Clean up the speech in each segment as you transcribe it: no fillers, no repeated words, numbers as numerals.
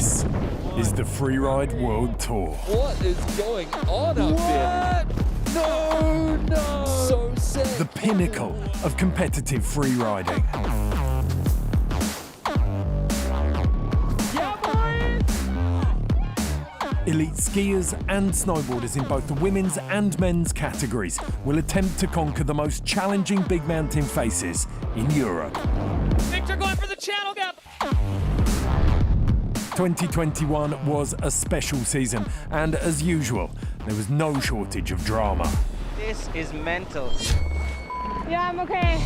This is the Freeride World Tour. What is going on up here? No! So sick! The pinnacle of competitive freeriding. Yeah, boy! Elite skiers and snowboarders in both the women's and men's categories will attempt to conquer the most challenging big mountain faces in Europe. Victor going for the channel gap! 2021 was a special season, and as usual, there was no shortage of drama. This is mental. Yeah, I'm okay.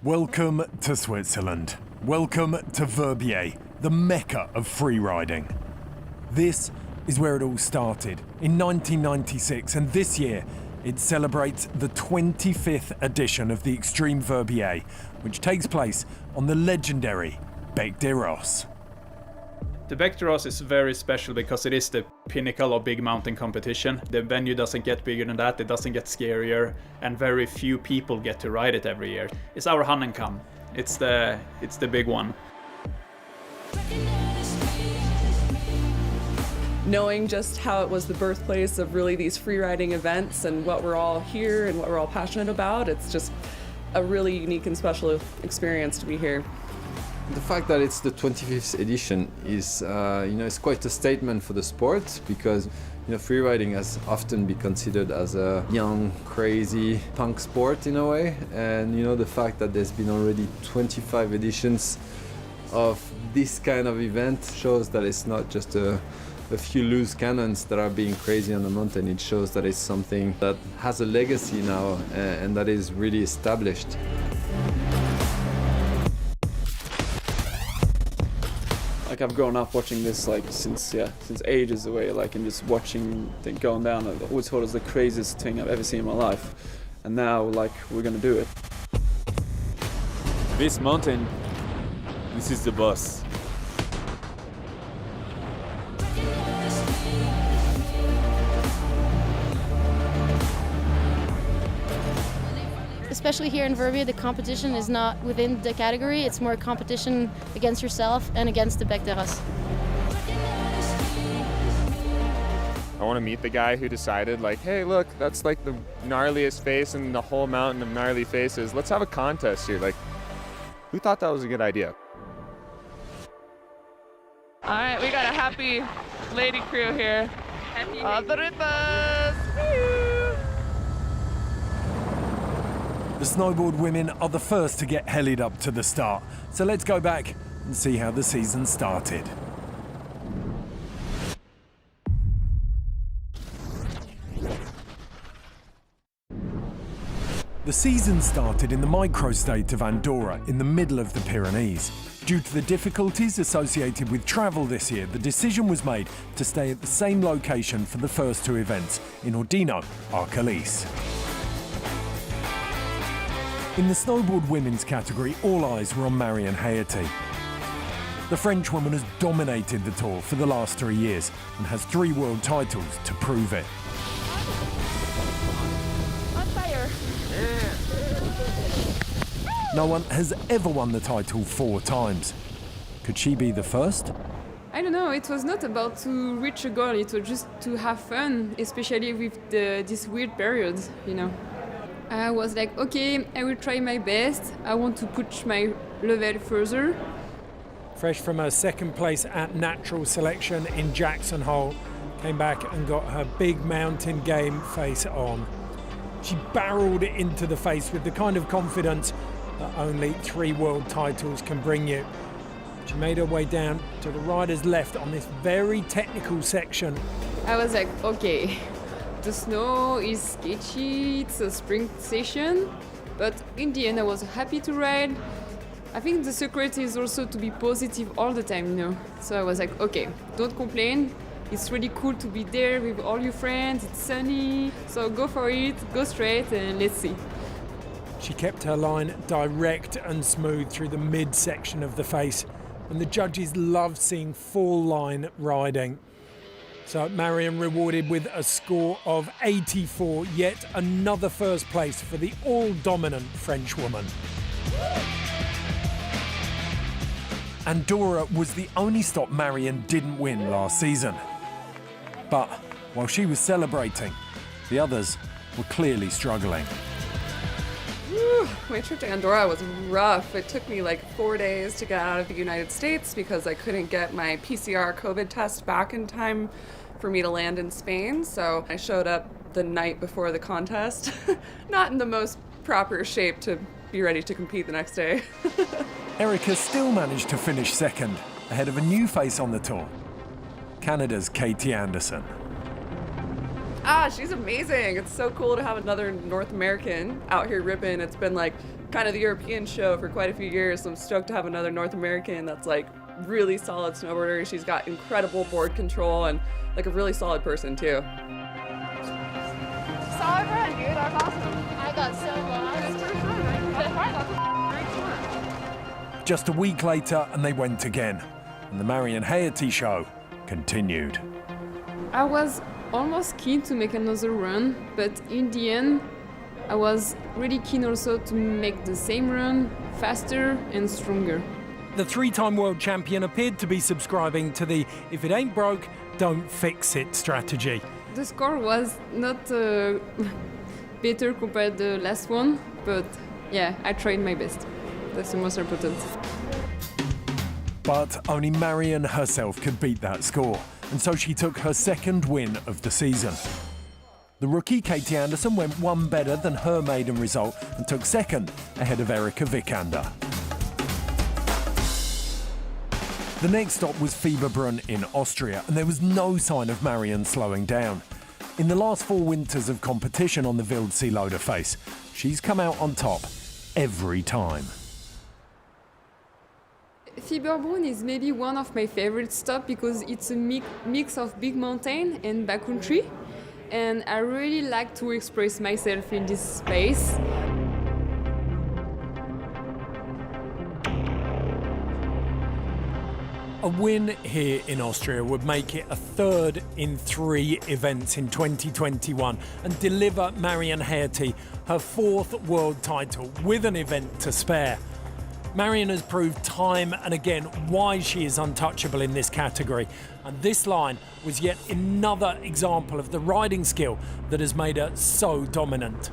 Welcome to Switzerland. Welcome to Verbier, the mecca of freeriding. This is where it all started in 1996, and this year it celebrates the 25th edition of the Extreme Verbier, which takes place on the legendary Bec des Roses. The Bec des Roses is very special because it is the pinnacle of big mountain competition. The venue doesn't get bigger than that, it doesn't get scarier, and very few people get to ride it every year. It's our Hahnenkamm. It's the big one. Knowing just how it was the birthplace of really these freeriding events and what we're all here and what we're all passionate about, it's just a really unique and special experience to be here. The fact that it's the 25th edition is, it's quite a statement for the sport because, freeriding has often been considered as a young, crazy punk sport in a way. And, the fact that there's been already 25 editions of this kind of event shows that it's not just a few loose cannons that are being crazy on the mountain. It shows that it's something that has a legacy now and that is really established. Like I've grown up watching this since ages away, and just watching it going down. I always thought it was the craziest thing I've ever seen in my life, and now we're gonna do it. This mountain, this is the boss. Especially here in Verbier, the competition is not within the category, it's more competition against yourself and against the Bec des Roses. I want to meet the guy who decided, hey, look, that's the gnarliest face in the whole mountain of gnarly faces. Let's have a contest here. Who thought that was a good idea? All right, we got a happy lady crew here. Happy The snowboard women are the first to get hellied up to the start, so let's go back and see how the season started. The season started in the microstate of Andorra in the middle of the Pyrenees. Due to the difficulties associated with travel this year, the decision was made to stay at the same location for the first two events in Ordino, Arcalís. In the snowboard women's category, all eyes were on Marion Haerty. The French woman has dominated the tour for the last 3 years and has 3 world titles to prove it. On fire! No one has ever won the title 4 times. Could she be the first? I don't know, it was not about to reach a goal, it was just to have fun, especially with this weird period, I was like, okay, I will try my best. I want to push my level further. Fresh from her second place at natural selection in Jackson Hole, came back and got her big mountain game face on. She barreled it into the face with the kind of confidence that only 3 world titles can bring you. She made her way down to the rider's left on this very technical section. I was like, okay. The snow is sketchy, it's a spring session, but in the end I was happy to ride. I think the secret is also to be positive all the time, So I was like, okay, don't complain. It's really cool to be there with all your friends, it's sunny, so go for it, go straight and let's see. She kept her line direct and smooth through the mid-section of the face, and the judges loved seeing full line riding. So Marion rewarded with a score of 84, yet another first place for the all-dominant French woman. Andorra was the only stop Marion didn't win last season. But while she was celebrating, the others were clearly struggling. Whew, my trip to Andorra was rough. It took me like 4 days to get out of the United States because I couldn't get my PCR COVID test back in time for me to land in Spain. So I showed up the night before the contest, not in the most proper shape to be ready to compete the next day. Erica still managed to finish second, ahead of a new face on the tour, Canada's Katie Anderson. She's amazing. It's so cool to have another North American out here ripping. It's been like kind of the European show for quite a few years, so I'm stoked to have another North American that's like really solid snowboarder. She's got incredible board control and like a really solid person too. Solid run, dude. That was awesome. I got so lost. Just a week later, and they went again, and the Marion Haerty show continued. I was almost keen to make another run, but in the end, I was really keen also to make the same run faster and stronger. The three-time world champion appeared to be subscribing to the "if it ain't broke, don't fix it" strategy. The score was not better compared to the last one, but yeah, I tried my best. That's the most important. But only Marion herself could beat that score, and so she took her second win of the season. The rookie Katie Anderson went one better than her maiden result and took second ahead of Erika Vikander. The next stop was Fieberbrunn in Austria, and there was no sign of Marion slowing down. In the last 4 winters of competition on the Wildsee Loader face, she's come out on top every time. Fieberbrunn is maybe one of my favorite stops because it's a mix of big mountain and backcountry, and I really like to express myself in this space. A win here in Austria would make it a third in 3 events in 2021 and deliver Marion Haerty her 4th world title with an event to spare. Marion has proved time and again why she is untouchable in this category, and this line was yet another example of the riding skill that has made her so dominant.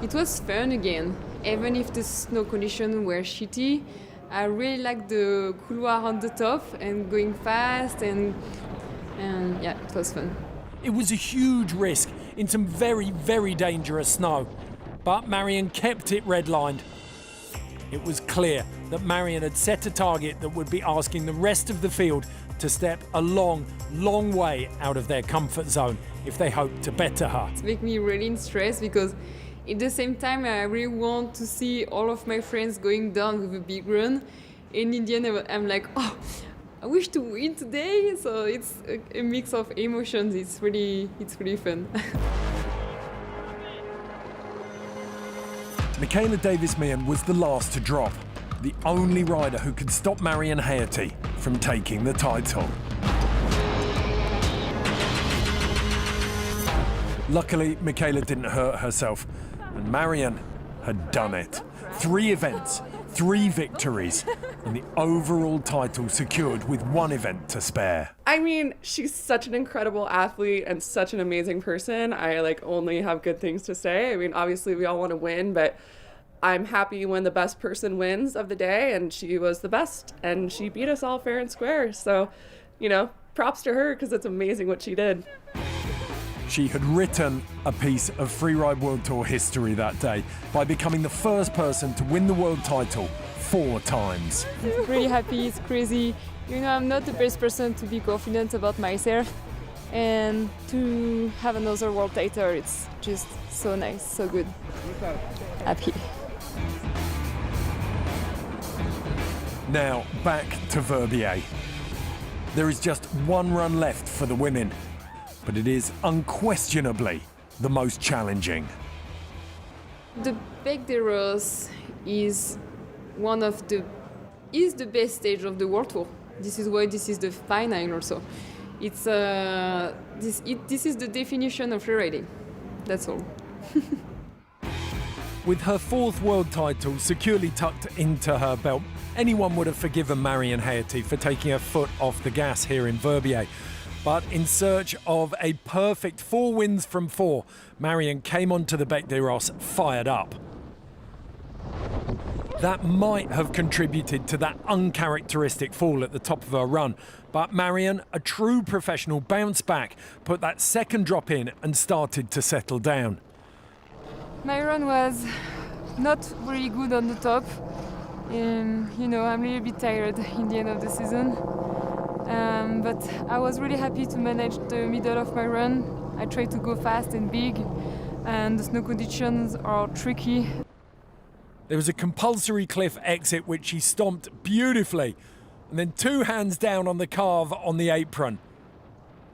It was fun again, even if the snow conditions were shitty. I really liked the couloir on the top and going fast and yeah, it was fun. It was a huge risk in some very, very dangerous snow, but Marion kept it redlined. It was clear that Marion had set a target that would be asking the rest of the field to step a long, long way out of their comfort zone if they hoped to better her. It makes me really stressed because at the same time I really want to see all of my friends going down with a big run, and in the end I'm like, oh, I wish to win today. So it's a mix of emotions. It's really fun. Michaela Davis-Meehan was the last to drop, the only rider who could stop Marion Haerty from taking the title. Luckily, Michaela didn't hurt herself, and Marion had done it. 3 events, 3 victories, and the overall title secured with 1 event to spare. I mean, she's such an incredible athlete and such an amazing person. I only have good things to say. I mean, obviously we all want to win, but I'm happy when the best person wins of the day, and she was the best, and she beat us all fair and square. So, props to her because it's amazing what she did. She had written a piece of Freeride World Tour history that day by becoming the first person to win the world title 4 times. I'm really happy, it's crazy. I'm not the best person to be confident about myself, and to have another world title, it's just so nice, so good. Happy. Now back to Verbier. There is just 1 run left for the women, but it is unquestionably the most challenging. The Bec des Roses is the best stage of the World Tour. This is why this is the final also. It's this is the definition of freeriding. That's all. With her fourth world title securely tucked into her belt, anyone would have forgiven Marion Haerty for taking her foot off the gas here in Verbier. But in search of a perfect 4 wins from 4, Marion came onto the Bec des Rosses fired up. That might have contributed to that uncharacteristic fall at the top of her run, but Marion, a true professional, bounced back, put that second drop in and started to settle down. My run was not really good on the top. I'm a little bit tired in the end of the season. But I was really happy to manage the middle of my run. I tried to go fast and big, and the snow conditions are tricky. There was a compulsory cliff exit which she stomped beautifully, and then 2 hands down on the carve on the apron.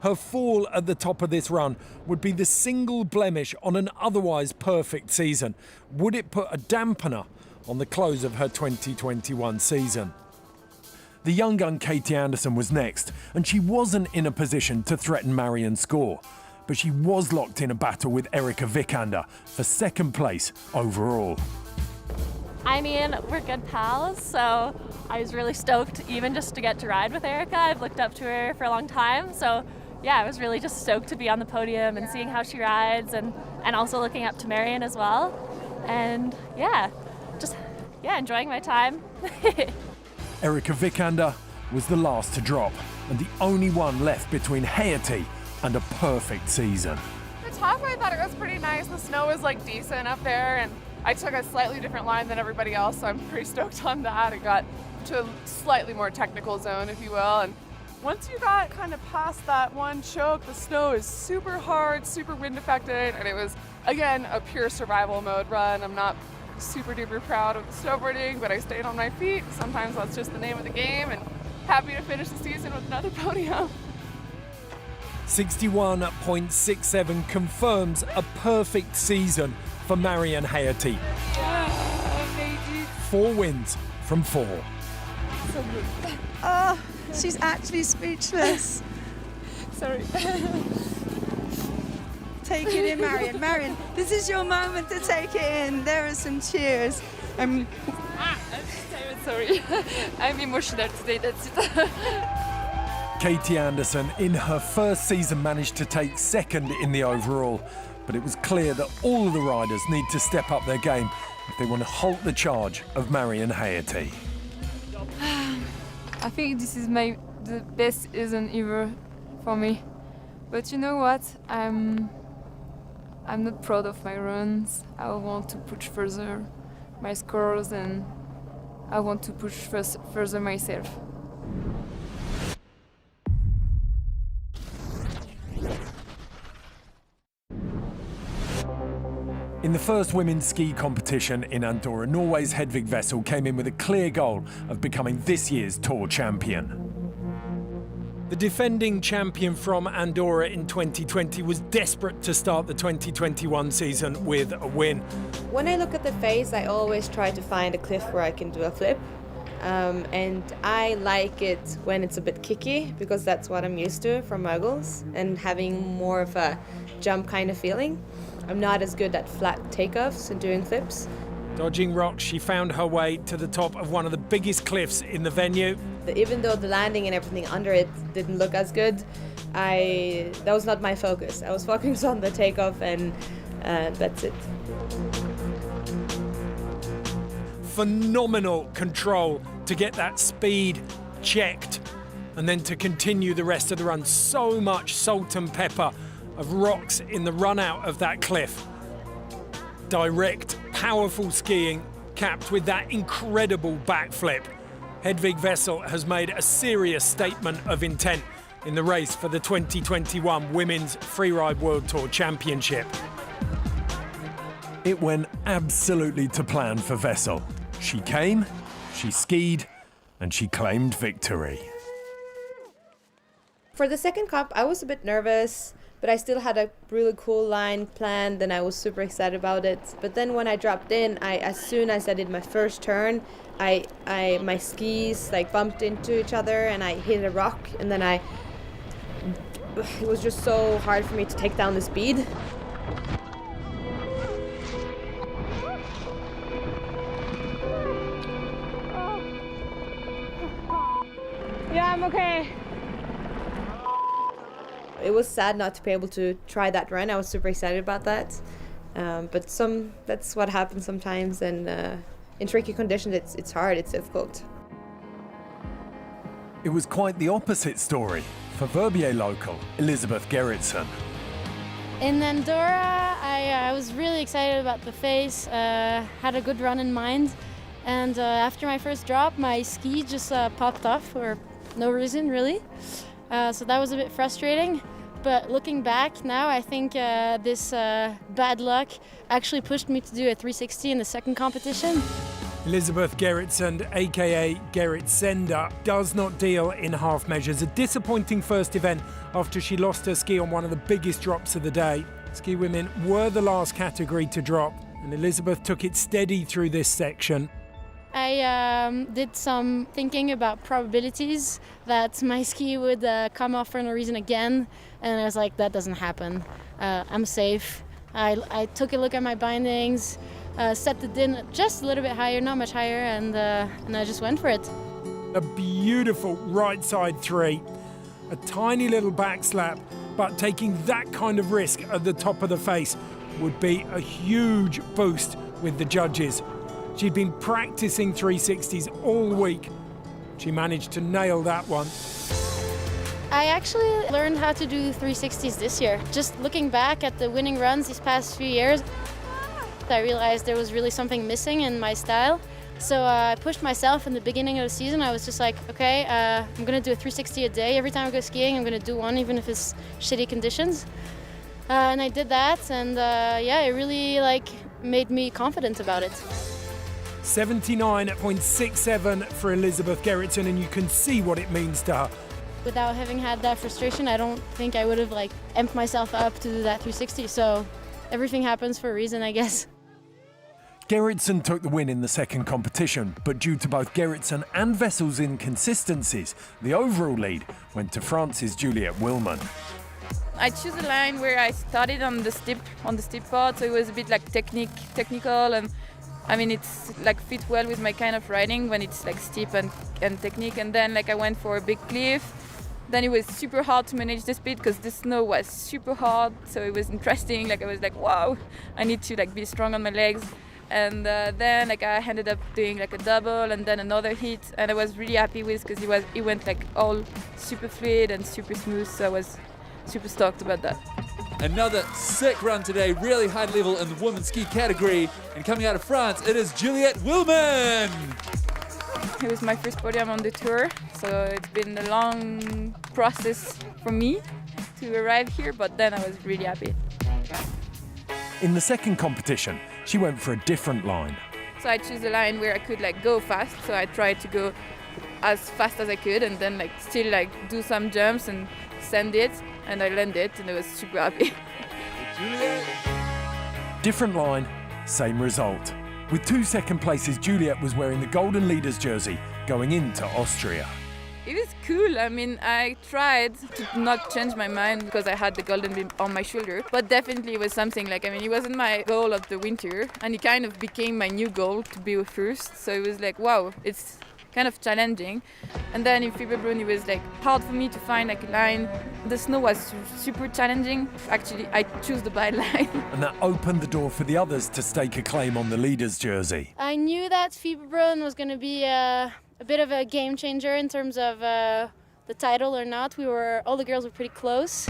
Her fall at the top of this run would be the single blemish on an otherwise perfect season. Would it put a dampener on the close of her 2021 season? The young gun Katie Anderson was next, and she wasn't in a position to threaten Marion's score, but she was locked in a battle with Erica Vikander for second place overall. I mean, we're good pals, so I was really stoked even just to get to ride with Erica. I've looked up to her for a long time, so yeah, I was really just stoked to be on the podium and seeing how she rides, and also looking up to Marion as well. And enjoying my time. Erica Vikander was the last to drop, and the only one left between Haerty and a perfect season. The top, I thought it was pretty nice. The snow was like decent up there, and I took a slightly different line than everybody else, so I'm pretty stoked on that. I got to a slightly more technical zone, if you will, and once you got kind of past that one choke, the snow is super hard, super wind affected, and it was, again, a pure survival mode run. I'm not super duper proud of the snowboarding, but I stayed on my feet. Sometimes that's just the name of the game, and happy to finish the season with another podium. 61.67 confirms a perfect season for Marion Haerty. 4 wins from 4. So good. Oh, she's actually speechless. Sorry. Take it in, Marion. Marion, this is your moment to take it in. There are some cheers. I'm sorry. I'm emotional today, that's it. Katie Anderson, in her first season, managed to take second in the overall, but it was clear that all of the riders need to step up their game if they want to halt the charge of Marion Haerty. I think this is the best season ever for me. But you know what? I'm not proud of my runs. I want to push further my scores, and I want to push further myself. In the first women's ski competition in Andorra, Norway's Hedvig Vessel came in with a clear goal of becoming this year's Tour champion. The defending champion from Andorra in 2020 was desperate to start the 2021 season with a win. When I look at the face, I always try to find a cliff where I can do a flip. And I like it when it's a bit kicky, because that's what I'm used to from moguls, and having more of a jump kind of feeling. I'm not as good at flat takeoffs and doing flips. Dodging rocks, she found her way to the top of one of the biggest cliffs in the venue. Even though the landing and everything under it didn't look as good, that was not my focus. I was focused on the takeoff, and that's it. Phenomenal control to get that speed checked and then to continue the rest of the run. So much salt and pepper of rocks in the run out of that cliff. Direct, powerful skiing capped with that incredible backflip. Hedvig Vessel has made a serious statement of intent in the race for the 2021 Women's Freeride World Tour Championship. It went absolutely to plan for Vessel. She came, she skied, and she claimed victory. For the second cup, I was a bit nervous, but I still had a really cool line planned, and I was super excited about it. But then when I dropped in, as soon as I did my first turn, my skis like bumped into each other, and I hit a rock, and then it was just so hard for me to take down the speed. okay. It was sad not to be able to try that run. I was super excited about that. But that's what happens sometimes, and in tricky conditions it's hard, it's difficult. It was quite the opposite story for Verbier local Elizabeth Gerritsen. In Andorra, I was really excited about the face, had a good run in mind, and after my first drop, my ski just popped off for no reason, really. So that was a bit frustrating. But looking back now, I think this bad luck actually pushed me to do a 360 in the second competition. Elizabeth Gerritsen, aka Gerritsenda, does not deal in half measures. A disappointing first event after she lost her ski on one of the biggest drops of the day. Ski women were the last category to drop, and Elizabeth took it steady through this section. I did some thinking about probabilities that my ski would come off for no reason again, and I was like, that doesn't happen. I'm safe. I took a look at my bindings, set the din just a little bit higher, not much higher, and I just went for it. A beautiful right side three, a tiny little back slap, but taking that kind of risk at the top of the face would be a huge boost with the judges. She'd been practicing 360s all week. She managed to nail that one. I actually learned how to do 360s this year. Just looking back at the winning runs these past few years, I realized there was really something missing in my style. So I pushed myself in the beginning of the season. I was just like, okay, I'm gonna do a 360 a day. Every time I go skiing, I'm gonna do one, even if it's shitty conditions. And I did that, and yeah, it really made me confident about it. 79.67 for Elizabeth Gerritsen, and you can see what it means to her. Without having had that frustration, I don't think I would have amped myself up to do that 360. So everything happens for a reason, I guess. Gerritsen took the win in the second competition, but due to both Gerritsen and Vessel's inconsistencies, the overall lead went to France's Juliette Wilman. I chose a line where I started on the steep part, so it was a bit technical, and I mean it's fit well with my kind of riding when it's steep and technique. And then I went for a big cliff. Then it was super hard to manage the speed because the snow was super hard, so it was interesting. I was wow, I need to be strong on my legs. And then I ended up doing a double and then another hit, and I was really happy with because it went all super fluid and super smooth. So I was super stoked about that. Another sick run today, really high level in the women's ski category. And coming out of France, it is Juliette Wilman. It was my first podium on the tour, so it's been a long process for me to arrive here, but then I was really happy. In the second competition, she went for a different line. So I chose a line where I could go fast, so I tried to go as fast as I could and then still do some jumps and send it, and I landed and I was super happy. Different line, same result. With 2 second places, Juliette was wearing the golden leaders jersey going into Austria. It was cool. I mean, I tried to not change my mind because I had the golden beam on my shoulder, but definitely it was something it wasn't my goal of the winter, and it kind of became my new goal to be first. So it was wow, it's kind of challenging. And then in Freeride, it was hard for me to find a line. The snow was super challenging. Actually, I chose the bad line. And that opened the door for the others to stake a claim on the leaders jersey. I knew that Freeride was going to be a bit of a game changer in terms of the title or not. All the girls were pretty close.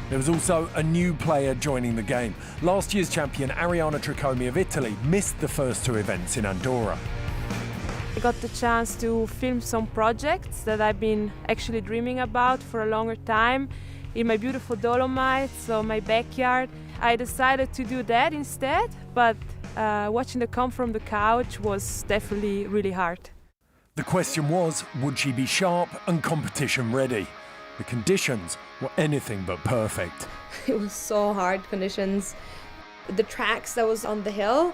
There was also a new player joining the game. Last year's champion Arianna Tricomi of Italy missed the first 2 events in Andorra. I got the chance to film some projects that I've been actually dreaming about for a longer time in my beautiful Dolomites, so my backyard. I decided to do that instead, but watching the comp from the couch was definitely really hard. The question was, would she be sharp and competition ready? The conditions were anything but perfect. It was so hard conditions. The tracks that was on the hill,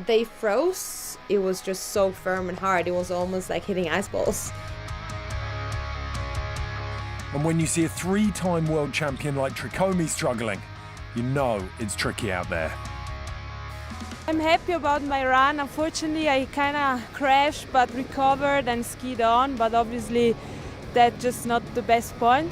they froze. It was just so firm and hard. It was almost like hitting ice balls. And when you see a 3-time world champion like Tricomi struggling, you know it's tricky out there. I'm happy about my run. Unfortunately, I kind of crashed but recovered and skied on, but obviously that's just not the best point.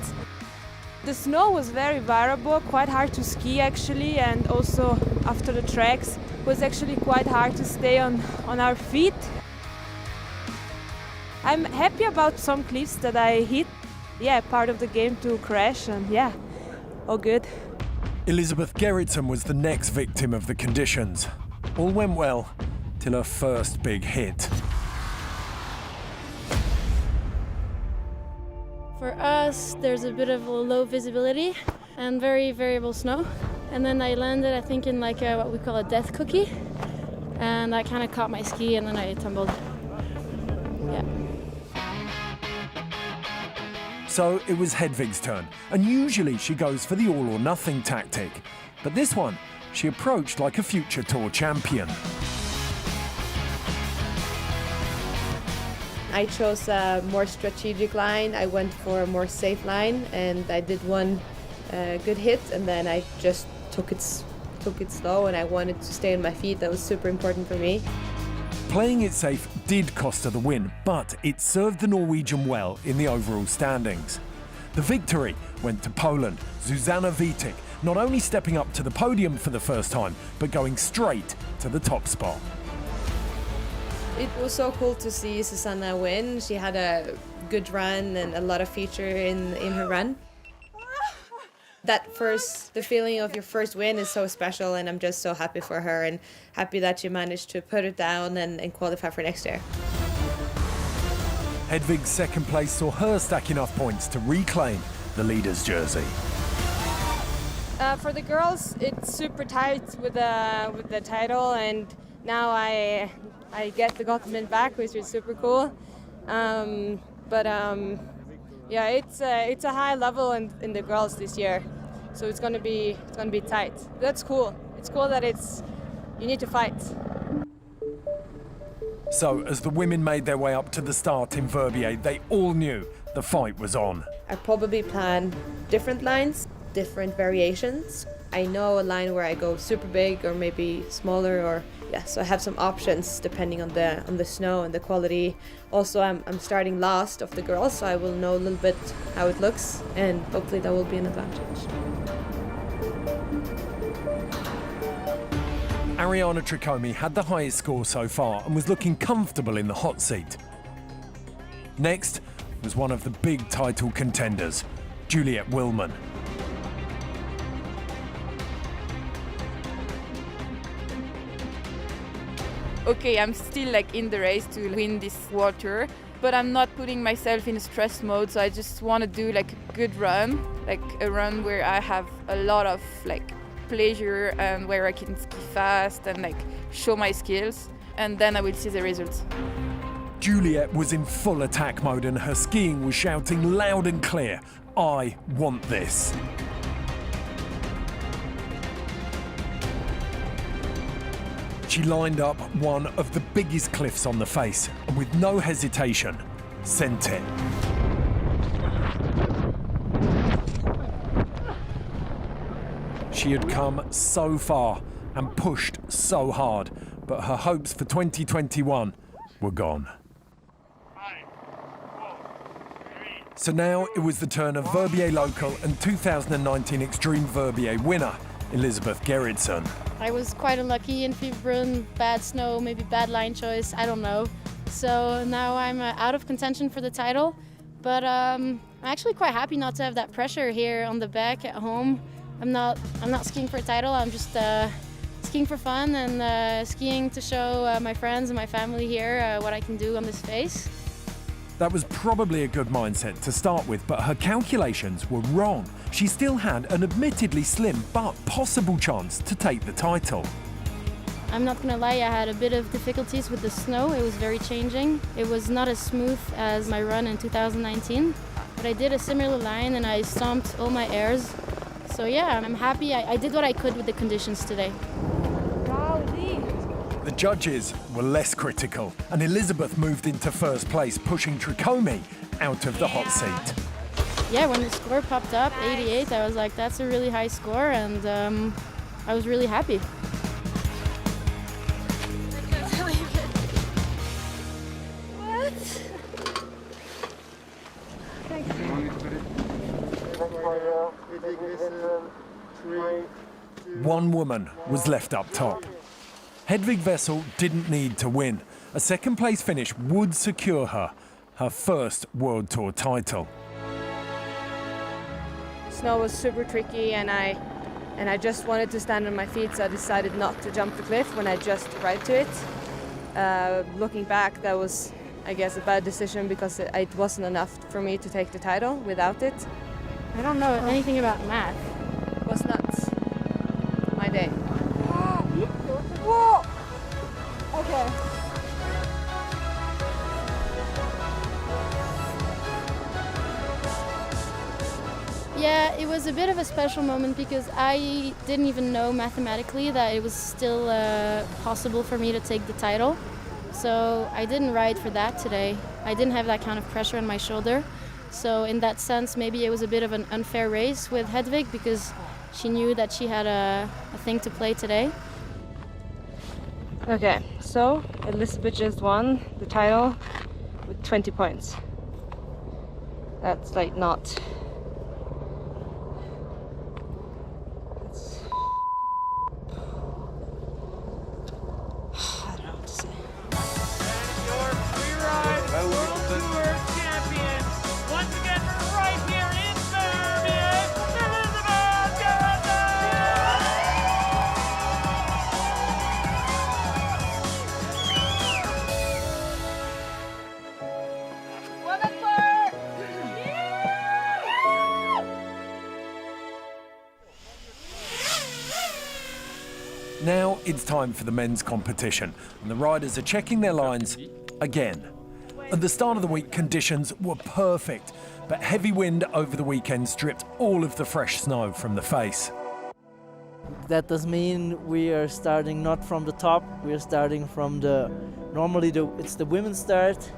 The snow was very variable, quite hard to ski actually, and also after the tracks it was actually quite hard to stay on our feet. I'm happy about some cliffs that I hit. Yeah, part of the game to crash, and yeah, all good. Elizabeth Gerritsen was the next victim of the conditions. All went well till her first big hit. For us, there's a bit of a low visibility and very variable snow. And then I landed, I think, in like what we call a death cookie. And I kind of caught my ski and then I tumbled. Yeah. So it was Hedvig's turn, and usually she goes for the all-or-nothing tactic. But this one, she approached like a future tour champion. I chose a more strategic line. I went for a more safe line, and I did one good hit, and then I just took it slow, and I wanted to stay on my feet. That was super important for me. Playing it safe did cost her the win, but it served the Norwegian well in the overall standings. The victory went to Poland, Zuzana Witek, not only stepping up to the podium for the first time, but going straight to the top spot. It was so cool to see Susanna win. She had a good run and a lot of feature in her run. The feeling of your first win is so special, and I'm just so happy for her and happy that she managed to put it down and qualify for next year. Hedvig's second place saw her stack enough points to reclaim the leader's jersey. For the girls, it's super tight with the title, and now I get the compliment back, which is super cool. Yeah, it's a high level in the girls this year, so it's gonna be tight. That's cool. It's cool that you need to fight. So as the women made their way up to the start in Verbier, they all knew the fight was on. I probably plan different lines, different variations. I know a line where I go super big or maybe smaller, or so I have some options depending on the snow and the quality. Also, I'm starting last of the girls, so I will know a little bit how it looks, and hopefully that will be an advantage. Ariana Tricomi had the highest score so far and was looking comfortable in the hot seat. Next was one of the big title contenders, Juliet Willman. Okay, I'm still like in the race to win this World Tour, but I'm not putting myself in stress mode, so I just want to do like a good run, like a run where I have a lot of like pleasure and where I can ski fast and like show my skills, and then I will see the results. Juliet was in full attack mode and her skiing was shouting loud and clear, "I want this." She lined up one of the biggest cliffs on the face and with no hesitation, sent it. She had come so far and pushed so hard, but her hopes for 2021 were gone. So now it was the turn of Verbier local and 2019 Extreme Verbier winner, Elizabeth Gerritsen. I was quite unlucky in Fibron, bad snow, maybe bad line choice, I don't know. So now I'm out of contention for the title, but I'm actually quite happy not to have that pressure here on the back at home. I'm not skiing for a title, I'm just skiing for fun and skiing to show my friends and my family here what I can do on this face. That was probably a good mindset to start with, but her calculations were wrong. She still had an admittedly slim but possible chance to take the title. I'm not gonna lie, I had a bit of difficulties with the snow. It was very changing. It was not as smooth as my run in 2019, but I did a similar line and I stomped all my airs. So yeah, I'm happy. I did what I could with the conditions today. The judges were less critical, and Elizabeth moved into first place, pushing Tricomi out of the hot seat. Yeah, when the score popped up, 88, I was like, that's a really high score, and I was really happy. One woman was left up top. Hedvig Vessel didn't need to win. A second place finish would secure her first World Tour title. Snow was super tricky and I just wanted to stand on my feet, so I decided not to jump the cliff when I just ride to it. Looking back, that was, I guess, a bad decision because it wasn't enough for me to take the title without it. I don't know anything about math. It was nuts. My day. Whoa! Okay. Yeah, it was a bit of a special moment because I didn't even know mathematically that it was still possible for me to take the title. So I didn't ride for that today. I didn't have that kind of pressure on my shoulder. So in that sense, maybe it was a bit of an unfair race with Hedvig because she knew that she had a thing to play today. Okay, so Elizabeth just won the title with 20 points. That's like not... I don't know what to say. Your Freeride World Tour champion, once again right here in Verbier, Elizabeth Now it's time for the men's competition, and the riders are checking their lines again. At the start of the week, conditions were perfect, but heavy wind over the weekend stripped all of the fresh snow from the face. That does mean we are starting not from the top, we are starting from normally it's the women's start,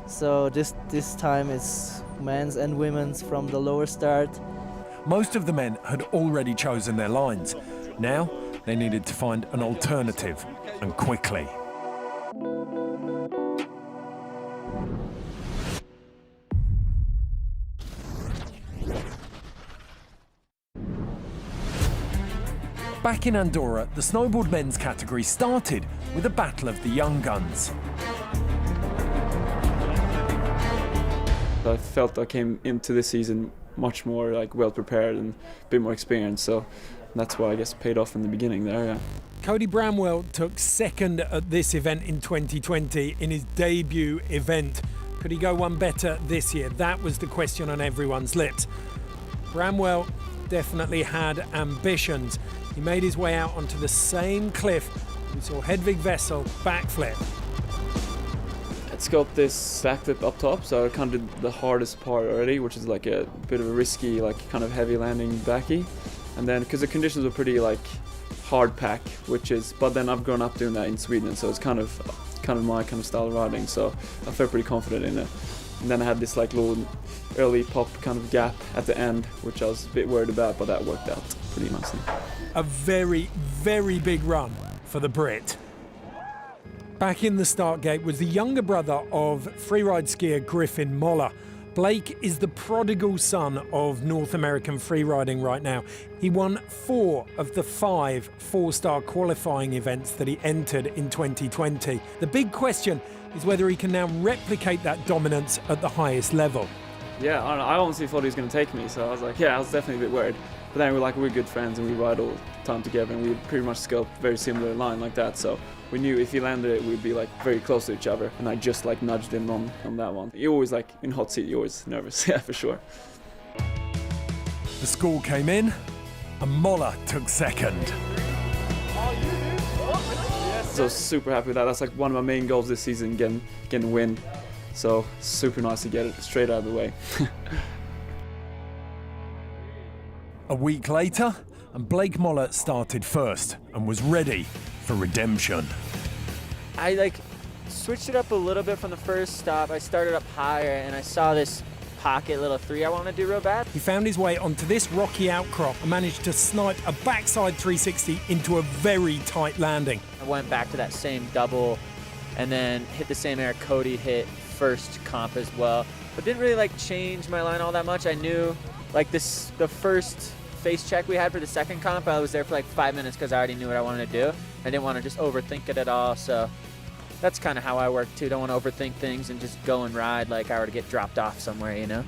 so this time it's men's and women's from the lower start. Most of the men had already chosen their lines. Now they needed to find an alternative, and quickly. Back in Andorra, the snowboard men's category started with a battle of the young guns. I felt I came into this season much more like well prepared and a bit more experienced, so that's why I guess it paid off in the beginning there, yeah. Cody Bramwell took second at this event in 2020 in his debut event. Could he go one better this year? That was the question on everyone's lips. Bramwell definitely had ambitions. He made his way out onto the same cliff. We saw Hedvig Vessel backflip. I scoped this backflip up top, so I kind of did the hardest part already, which is like a bit of a risky, like kind of heavy landing backy. And then, because the conditions were pretty like hard pack, but then I've grown up doing that in Sweden, so it's kind of my kind of style of riding, so I felt pretty confident in it. And then I had this like little early pop kind of gap at the end, which I was a bit worried about, but that worked out pretty nicely. A very, very big run for the Brit. Back in the start gate was the younger brother of freeride skier Griffin Moller. Blake is the prodigal son of North American freeriding right now. He won 4 of the 5 four-star qualifying events that he entered in 2020. The big question is whether he can now replicate that dominance at the highest level. Yeah, I don't know, I honestly thought he was going to take me, so I was like, yeah, I was definitely a bit worried. But then we're good friends and we ride all the time together, and we pretty much scoped very similar line like that, so we knew if he landed it, we'd be like very close to each other, and I just like nudged him on that one. You always like, in hot seat, you're always nervous, yeah, for sure. The score came in, and Moller took second. So super happy with that. That's like one of my main goals this season, getting a win. So super nice to get it straight out of the way. A week later, and Blake Moller started first and was ready for redemption. I switched it up a little bit from the first stop. I started up higher and I saw this pocket little 3 I want to do real bad. He found his way onto this rocky outcrop and managed to snipe a backside 360 into a very tight landing. I went back to that same double and then hit the same air Cody hit first comp as well, but didn't really change my line all that much. I knew the first face check we had for the second comp, I was there for like 5 minutes because I already knew what I wanted to do. I didn't want to just overthink it at all, so that's kind of how I work too. Don't want to overthink things and just go and ride like I were to get dropped off somewhere, you know?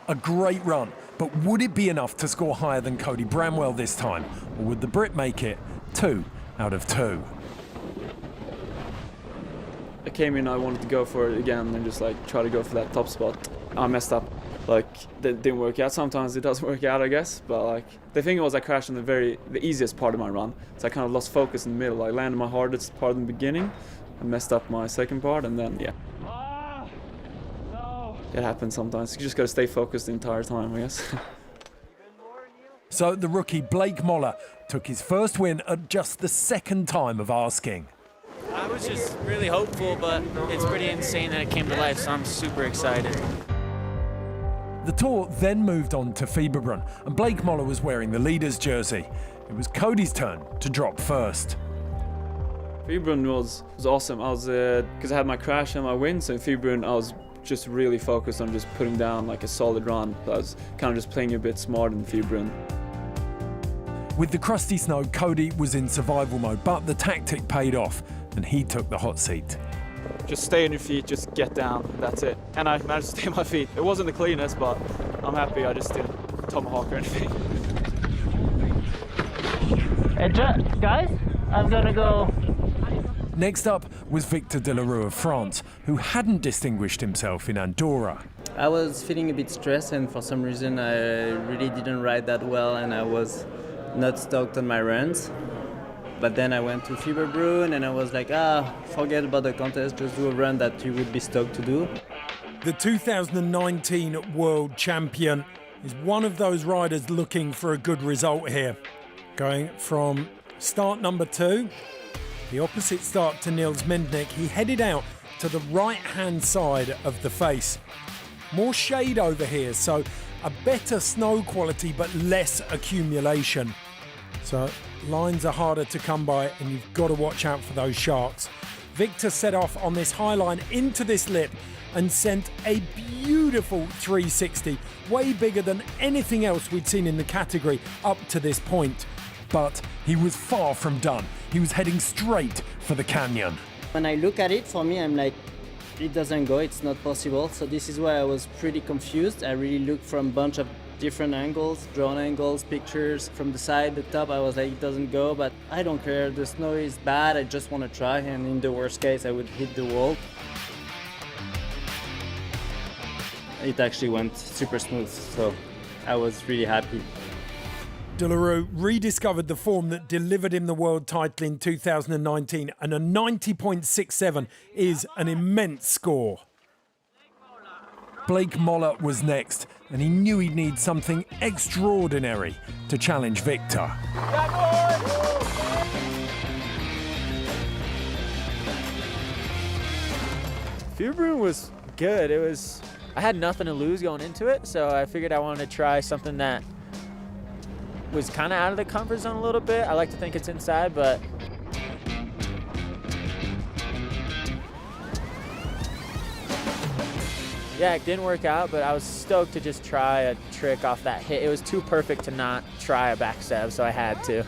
A great run, but would it be enough to score higher than Cody Bramwell this time? Or would the Brit make it 2 out of 2? I came in, I wanted to go for it again and just like try to go for that top spot. I messed up. Like, that didn't work out. Sometimes it doesn't work out, I guess. But like, the thing was I crashed on the easiest part of my run. So I kind of lost focus in the middle. I landed my hardest part in the beginning. I messed up my second part and then, yeah. It happens sometimes. You just gotta stay focused the entire time, I guess. So the rookie Blake Moller took his first win at just the second time of asking. I was just really hopeful, but it's pretty insane that it came to life, so I'm super excited. The tour then moved on to Fieberbrunn, and Blake Moller was wearing the leader's jersey. It was Cody's turn to drop first. Fieberbrunn was awesome. I was, because I had my crash and my win, so in Fieberbrunn I was just really focused on just putting down like a solid run. I was kind of just playing a bit smart in Fieberbrunn. With the crusty snow, Cody was in survival mode, but the tactic paid off, and he took the hot seat. Just stay on your feet, just get down, that's it. And I managed to stay on my feet. It wasn't the cleanest, but I'm happy I just didn't tomahawk or anything. Hey, guys, I'm gonna go. Next up was Victor Delarue of France, who hadn't distinguished himself in Andorra. I was feeling a bit stressed, and for some reason I really didn't ride that well, and I was not stoked on my runs. But then I went to Fieberbrunn and I was like, forget about the contest, just do a run that you would be stoked to do. The 2019 world champion is one of those riders looking for a good result here. Going from start number 2, the opposite start to Niels Mendnik, he headed out to the right-hand side of the face. More shade over here, so a better snow quality but less accumulation. So lines are harder to come by and you've got to watch out for those sharks. Victor set off on this high line into this lip and sent a beautiful 360, way bigger than anything else we'd seen in the category up to this point. But he was far from done. He was heading straight for the canyon. When I look at it, for me, I'm like, it doesn't go, it's not possible. So this is why I was pretty confused. I really looked from a bunch of different angles, drone angles, pictures from the side, the top. I was like, it doesn't go, but I don't care. The snow is bad. I just want to try, and in the worst case, I would hit the wall. It actually went super smooth, so I was really happy. Delarue rediscovered the form that delivered him the world title in 2019, and a 90.67 is an immense score. Blake Moller was next, and he knew he'd need something extraordinary to challenge Victor. Fieberbrunn was good. I had nothing to lose going into it, so I figured I wanted to try something that was kind of out of the comfort zone a little bit. I like to think it's inside, but yeah, it didn't work out, but I was stoked to just try a trick off that hit. It was too perfect to not try a back stab, so I had to.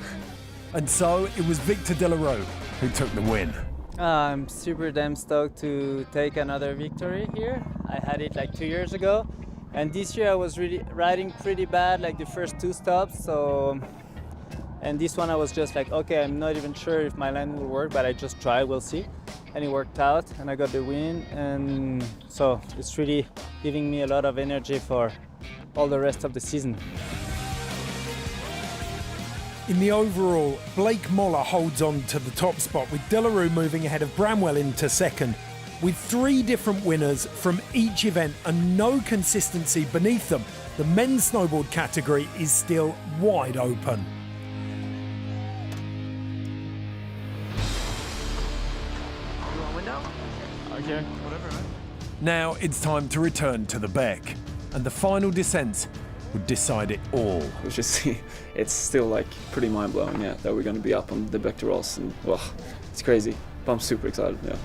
And so it was Victor Delarue who took the win. I'm super damn stoked to take another victory here. I had it like 2 years ago, and this year I was really riding pretty bad, like the first 2 stops. And this one I was just like, okay, I'm not even sure if my line will work, but I just try, we'll see. And it worked out, and I got the win, and so it's really giving me a lot of energy for all the rest of the season. In the overall, Blake Moller holds on to the top spot, with Delarue moving ahead of Bramwell into second. With 3 different winners from each event and no consistency beneath them, the men's snowboard category is still wide open. Okay, whatever, man. Now it's time to return to the Beck, and the final descents would decide it all. Let's just see. It's still like pretty mind-blowing, yeah, that we're going to be up on the Beck to Ross, and well, it's crazy. But I'm super excited, yeah.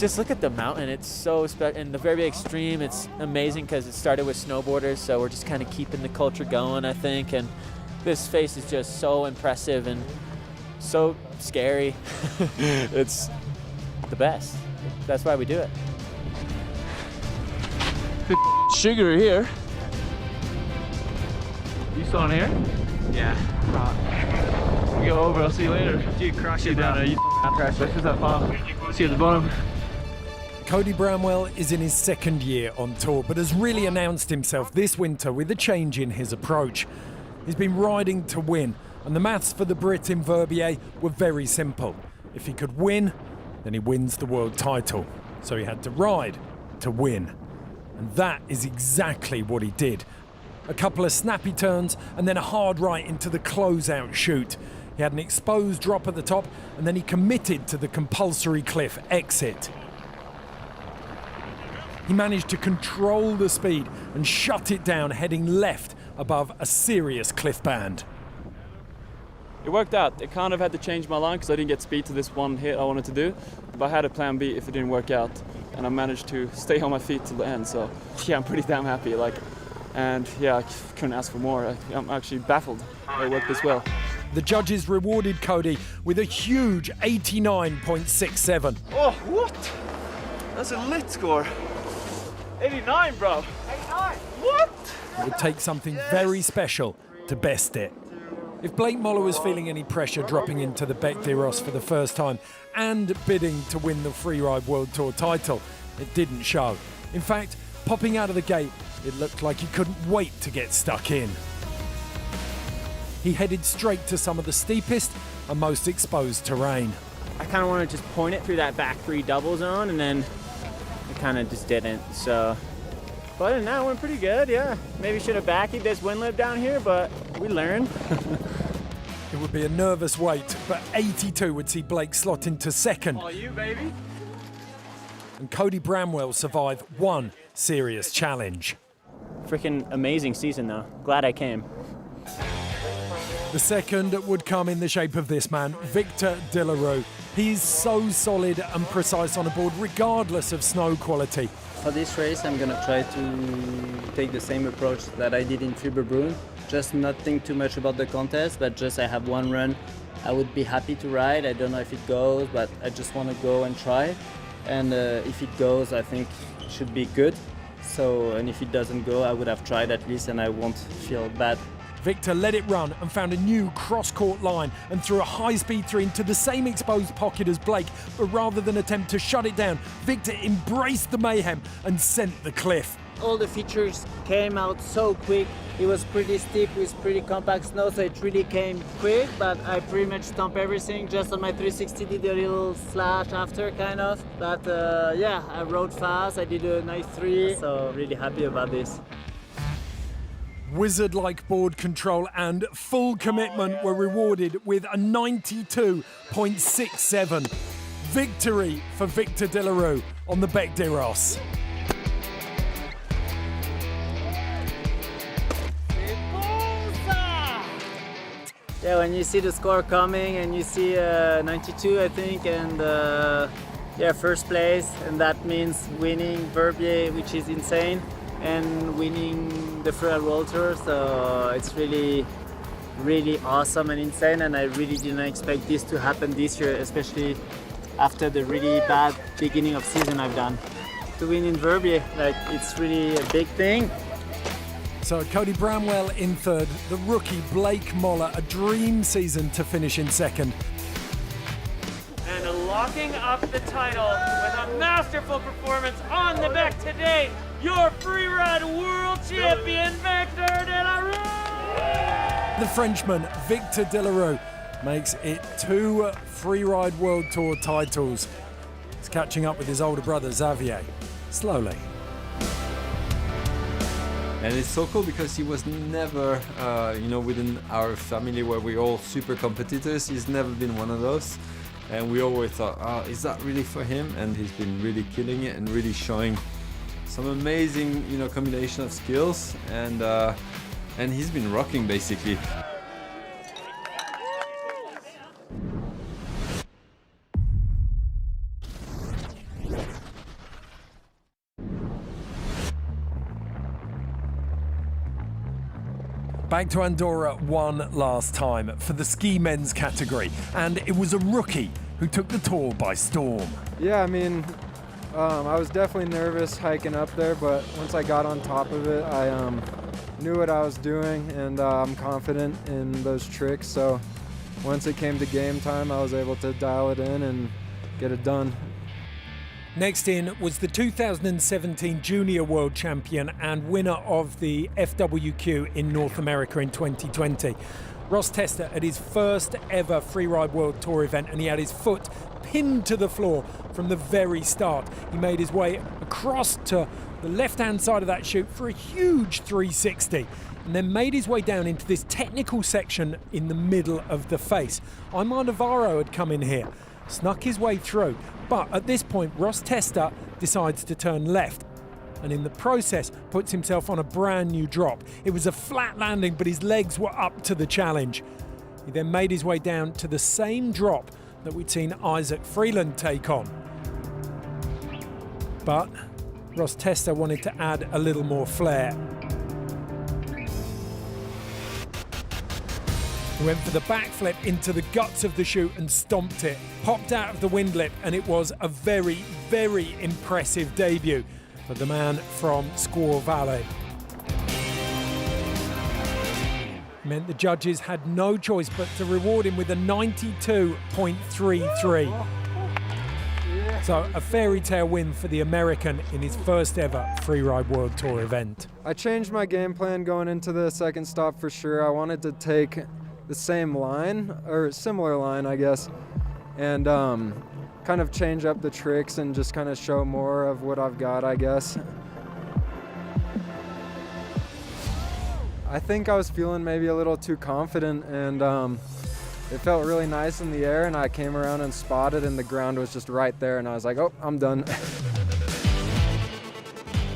just look at the mountain. It's so special. And the Verbier Extreme, it's amazing because it started with snowboarders, so we're just kind of keeping the culture going, I think. And this face is just so impressive and so scary. It's the best. That's why we do it. Sugar here. You still on here? Yeah. Go over, I'll see you later. Dude, crush it down there. You crash. Let's just have fun. See you at the bottom. Cody Bramwell is in his second year on tour, but has really announced himself this winter with a change in his approach. He's been riding to win, and the maths for the Brit in Verbier were very simple. If he could win, then he wins the world title. So he had to ride to win. And that is exactly what he did. A couple of snappy turns and then a hard right into the closeout chute. He had an exposed drop at the top, and then he committed to the compulsory cliff exit. He managed to control the speed and shut it down, heading left above a serious cliff band. It worked out. I kind of had to change my line because I didn't get speed to this one hit I wanted to do. But I had a plan B if it didn't work out. And I managed to stay on my feet till the end. So yeah, I'm pretty damn happy. And yeah, I couldn't ask for more. I'm actually baffled it worked this well. The judges rewarded Cody with a huge 89.67. Oh, what? That's a lit score. 89, bro. 89. What? It would take something very special to best it. If Blake Moller was feeling any pressure dropping into the Bec des Rosses for the first time and bidding to win the Freeride World Tour title, it didn't show. In fact, popping out of the gate, it looked like he couldn't wait to get stuck in. He headed straight to some of the steepest and most exposed terrain. I kind of wanted to just point it through that back three double zone, and then I kind of just didn't. So, but other than that, it went pretty good, yeah. Maybe should have backied this wind lip down here, but we learned. It would be a nervous wait, but 82 would see Blake slot into second. Oh, you, baby. And Cody Bramwell survive one serious challenge. Freaking amazing season, though. Glad I came. The second would come in the shape of this man, Victor Delarue. He's so solid and precise on a board, regardless of snow quality. For this race, I'm gonna try to take the same approach that I did in Freeride. Just not think too much about the contest, but just I have one run. I would be happy to ride. I don't know if it goes, but I just want to go and try. And if it goes, I think it should be good. So, and if it doesn't go, I would have tried at least, and I won't feel bad. Victor let it run and found a new cross-court line and threw a high-speed three into the same exposed pocket as Blake, but rather than attempt to shut it down, Victor embraced the mayhem and sent the cliff. All the features came out so quick. It was pretty steep with pretty compact snow, so it really came quick, but I pretty much stomped everything. Just on my 360 did a little slash after, kind of. But yeah, I rode fast, I did a nice three, so really happy about this. Wizard-like board control and full commitment were rewarded with a 92.67. Victory for Victor Delarue on the Bec des Rosses. Yeah, when you see the score coming and you see 92, I think, and yeah, first place, and that means winning Verbier, which is insane, and winning the Freeride World Tour, so it's really, really awesome and insane, and I really didn't expect this to happen this year, especially after the really bad beginning of season I've done. To win in Verbier, like, it's really a big thing. So Cody Bramwell in third, the rookie Blake Moller, a dream season to finish in second. And locking up the title with a masterful performance on the Bec today, your Freeride World Champion, Victor Delarue! The Frenchman, Victor Delarue, makes it 2 Freeride World Tour titles. He's catching up with his older brother, Xavier, slowly. And it's so cool because he was never, you know, within our family where we're all super competitors, he's never been one of those. And we always thought, oh, is that really for him? And he's been really killing it and really showing some amazing, you know, combination of skills. And he's been rocking, basically. Back to Andorra one last time for the ski men's category, and it was a rookie who took the tour by storm. Yeah, I mean, I was definitely nervous hiking up there, but once I got on top of it, I knew what I was doing, and I'm confident in those tricks. So once it came to game time, I was able to dial it in and get it done. Next in was the 2017 Junior World Champion and winner of the FWQ in North America in 2020. Ross Testa at his first ever Freeride World Tour event, and he had his foot pinned to the floor from the very start. He made his way across to the left-hand side of that chute for a huge 360, and then made his way down into this technical section in the middle of the face. Aymar Navarro had come in here, snuck his way through, but at this point Ross Testa decides to turn left, and in the process puts himself on a brand new drop. It was a flat landing, but his legs were up to the challenge. He then made his way down to the same drop that we'd seen Isaac Freeland take on. But Ross Testa wanted to add a little more flair. He went for the backflip into the guts of the chute and stomped it, popped out of the windlip, and it was a very, very impressive debut for the man from Squaw Valley. It meant the judges had no choice but to reward him with a 92.33. So a fairy tale win for the American in his first ever Freeride World Tour event. I changed my game plan going into the second stop for sure. I wanted to take the same line, or similar line, I guess, and kind of change up the tricks and just kind of show more of what I've got, I guess. I think I was feeling maybe a little too confident, and it felt really nice in the air, and I came around and spotted, and the ground was just right there, and I was like, oh, I'm done.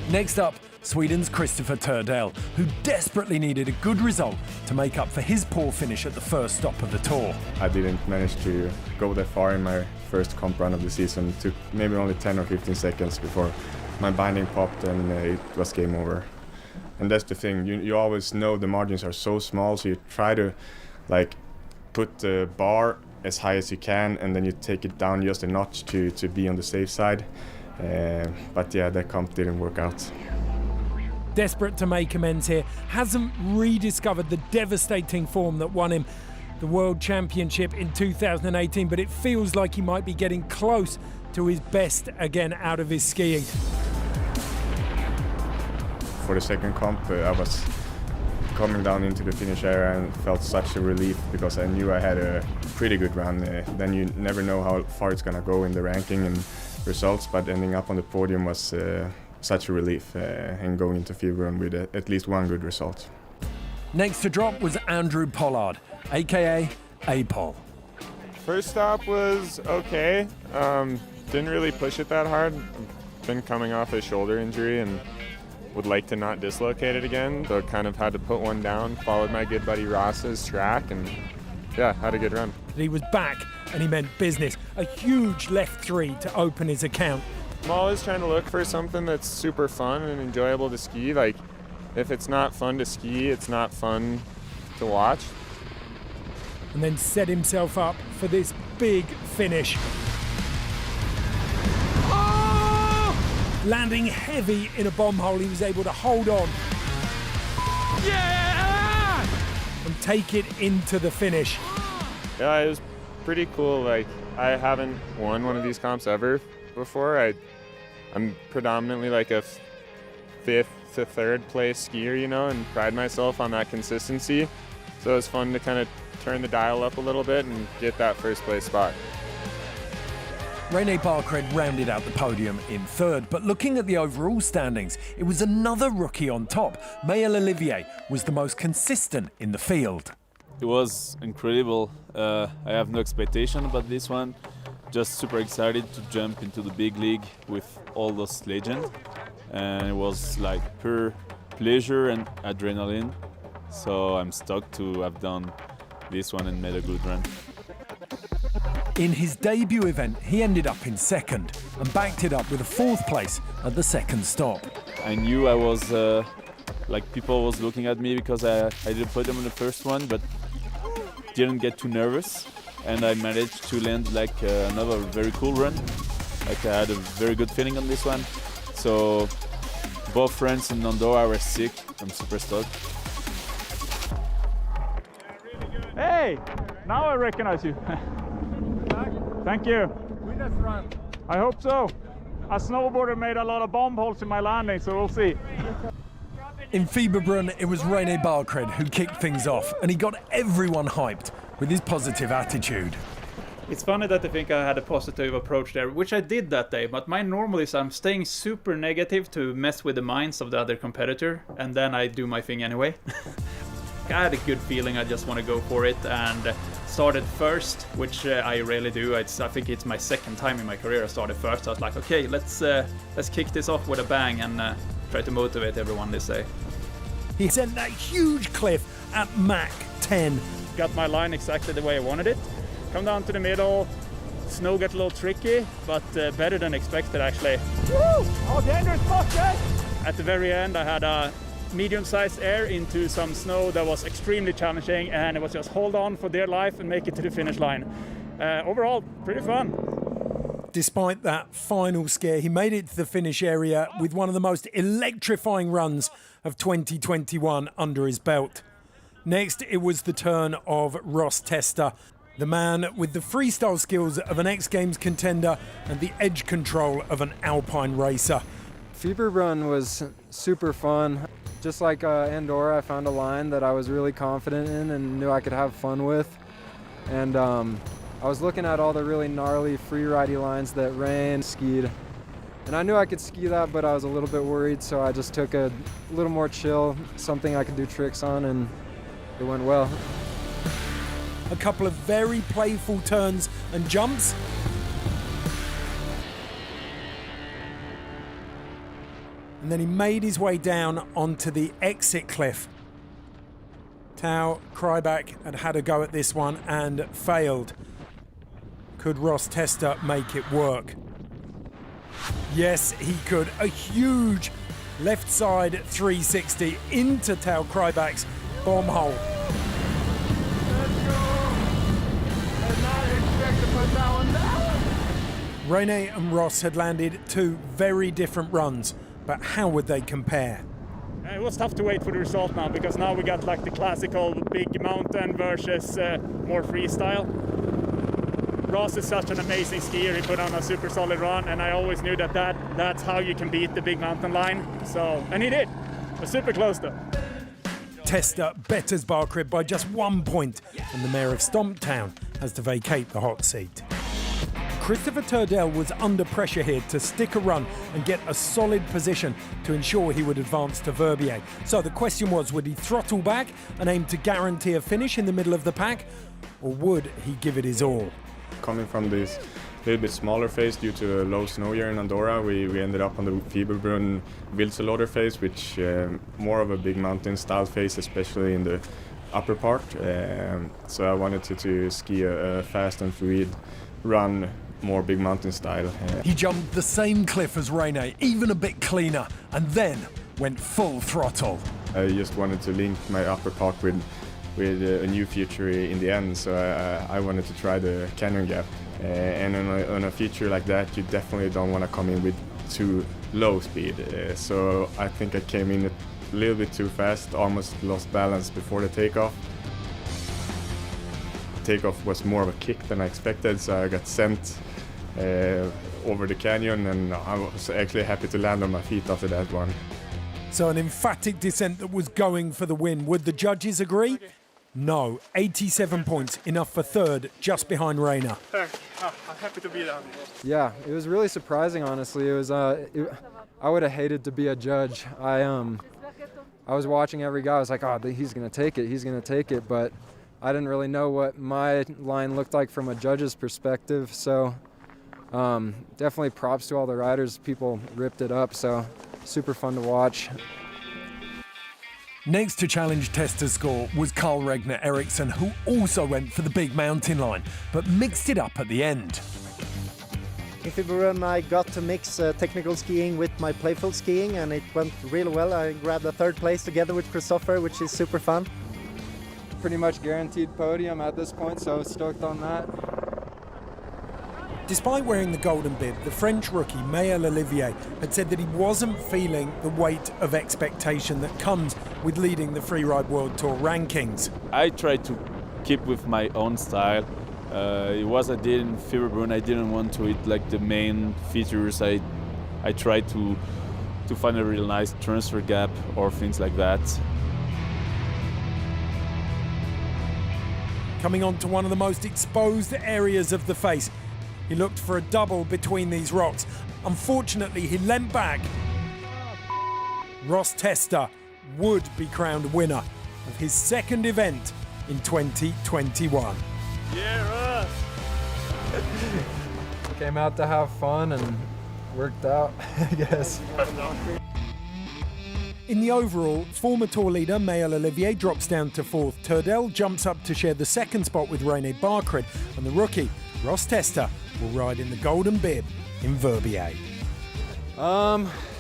Next up, Sweden's Christopher Turdell, who desperately needed a good result to make up for his poor finish at the first stop of the tour. I didn't manage to go that far in my first comp run of the season. It took maybe only 10 or 15 seconds before my binding popped and it was game over. And that's the thing, you always know the margins are so small, so you try to like put the bar as high as you can, and then you take it down just a notch to be on the safe side. But yeah, that comp didn't work out. Desperate to make amends here, hasn't rediscovered the devastating form that won him the World Championship in 2018, but it feels like he might be getting close to his best again out of his skiing. For the second comp, I was coming down into the finish area and felt such a relief because I knew I had a pretty good run. Then you never know how far it's gonna go in the ranking and results, but ending up on the podium was such a relief and going into field run with at least one good result. Next to drop was Andrew Pollard, aka A-Pol. First stop was okay. Didn't really push it that hard. Been coming off a shoulder injury and would like to not dislocate it again, so kind of had to put one down, followed my good buddy Ross's track, and yeah, had a good run. He was back and he meant business. A huge left three to open his account. I'm always trying to look for something that's super fun and enjoyable to ski. Like, if it's not fun to ski, it's not fun to watch. And then set himself up for this big finish. Oh! Landing heavy in a bomb hole, he was able to hold on. Yeah! And take it into the finish. Yeah, it was pretty cool. Like, I haven't won one of these comps ever before. I'm predominantly like a 5th to 3rd place skier, you know, and pride myself on that consistency. So it was fun to kind of turn the dial up a little bit and get that first place spot. Rene Barcred rounded out the podium in 3rd, but looking at the overall standings, it was another rookie on top. Maël Olivier was the most consistent in the field. It was incredible. I have no expectation about this one. Just super excited to jump into the big league with all those legends. And it was like pure pleasure and adrenaline. So I'm stoked to have done this one and made a good run. In his debut event, he ended up in 2nd and backed it up with a 4th place at the 2nd stop. I knew I was Like people was looking at me because I didn't put them in the first one, but didn't get too nervous, and I managed to land like another very cool run. Like I had a very good feeling on this one. So both friends in Andorra were sick. I'm super stoked. Hey, now I recognize you. Thank you. I hope so. A snowboarder made a lot of bomb holes in my landing, so we'll see. In Fieberbrunn, it was René Barcred who kicked things off, and he got everyone hyped with his positive attitude. It's funny that I think I had a positive approach there, which I did that day, but mine normally is I'm staying super negative to mess with the minds of the other competitor, and then I do my thing anyway. I had a good feeling, I just want to go for it, and started first, which I rarely do. I think it's my second time in my career I started first. I was like, okay, let's kick this off with a bang and try to motivate everyone this day. He sent that huge cliff at Mach 10. Got my line exactly the way I wanted it. Come down to the middle, snow got a little tricky, but better than expected actually. Woo! Oh, dangerous spot, guys! At the very end I had a medium-sized air into some snow that was extremely challenging, and it was just hold on for dear life and make it to the finish line. Overall, pretty fun. Despite that final scare, he made it to the finish area with one of the most electrifying runs of 2021 under his belt. Next, it was the turn of Ross Testa, the man with the freestyle skills of an X Games contender and the edge control of an Alpine racer. Fieberbrunn was super fun. Just like Andorra, I found a line that I was really confident in and knew I could have fun with. And I was looking at all the really gnarly freeridey lines that Rain skied. And I knew I could ski that, but I was a little bit worried, so I just took a little more chill, something I could do tricks on, and it went well. A couple of very playful turns and jumps. And then he made his way down onto the exit cliff. Tao Kryback had a go at this one and failed. Could Ross Testa make it work? Yes, he could. A huge left side 360 into Tao Kryback's bomb hole. René and Ross had landed two very different runs, but how would they compare? It was tough to wait for the result now, because now we got like the classical big mountain versus more freestyle. Ross is such an amazing skier. He put on a super solid run, and I always knew that's how you can beat the big mountain line. And he did. It was super close though. Testa betters Barcred by just 1 point, and the mayor of Stomptown has to vacate the hot seat. Christopher Turdell was under pressure here to stick a run and get a solid position to ensure he would advance to Verbier. So the question was, would he throttle back and aim to guarantee a finish in the middle of the pack, or would he give it his all? Coming from this little bit smaller phase due to a low snow year in Andorra, we ended up on the Fieberbrunn Wildsloader phase, which more of a big mountain style phase, especially in the upper part. So I wanted to ski a fast and fluid run, more big mountain style. He jumped the same cliff as René, even a bit cleaner, and then went full throttle. I just wanted to link my upper part with a new feature in the end, so I wanted to try the canyon gap. And on a feature like that, you definitely don't want to come in with too low speed. So I think I came in a little bit too fast, almost lost balance before the takeoff. Takeoff was more of a kick than I expected, so I got sent over the canyon, and I was actually happy to land on my feet after that one. So an emphatic descent that was going for the win. Would the judges agree? No. 87 points, enough for third, just behind Reina. I'm happy to be down here. Yeah, it was really surprising, honestly. It was. I would have hated to be a judge. I was watching every guy. I was like, oh, he's gonna take it. He's gonna take it. But I didn't really know what my line looked like from a judge's perspective. So definitely props to all the riders. People ripped it up. So super fun to watch. Next to challenge Testa's score was Carl Regner Eriksson, who also went for the big mountain line, but mixed it up at the end. In February, I got to mix technical skiing with my playful skiing, and it went really well. I grabbed the third place together with Christopher, which is super fun. Pretty much guaranteed podium at this point, so stoked on that. Despite wearing the golden bib, the French rookie Maël Olivier had said that he wasn't feeling the weight of expectation that comes with leading the Freeride World Tour rankings. I tried to keep with my own style. It was I did in February. I didn't want to hit like the main features. I tried to find a real nice transfer gap or things like that. Coming on to one of the most exposed areas of the face, he looked for a double between these rocks. Unfortunately, he leant back. Ross Testa would be crowned winner of his second event in 2021. Yeah, Russ! Came out to have fun and worked out, I guess. In the overall, former tour leader Maël Olivier drops down to 4th. Turdell jumps up to share the second spot with René Barcred, and the rookie, Ross Testa, will ride in the golden bib in Verbier.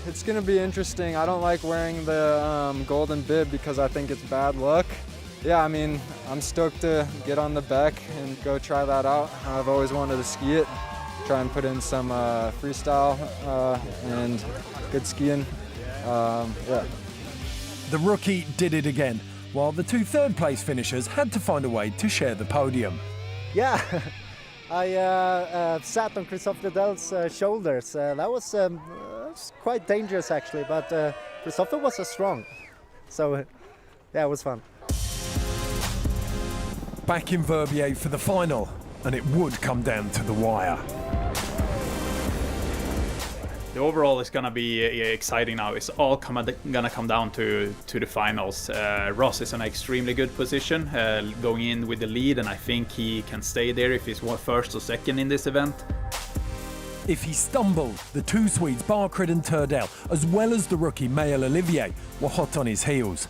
It's gonna be interesting. I don't like wearing the golden bib because I think it's bad luck. Yeah, I mean, I'm stoked to get on the back and go try that out. I've always wanted to ski it, try and put in some freestyle and good skiing. Yeah. The rookie did it again, while the two third-place finishers had to find a way to share the podium. Yeah, I sat on Christopher Turdell's shoulders. That was quite dangerous actually, but Christopher was strong. So yeah, it was fun. Back in Verbier for the final, and it would come down to the wire. The overall is gonna be exciting now. It's all gonna come down to the finals. Ross is in an extremely good position, going in with the lead, and I think he can stay there if he's first or second in this event. If he stumbled, the two Swedes, Barcred and Turdell, as well as the rookie Maël Olivier, were hot on his heels.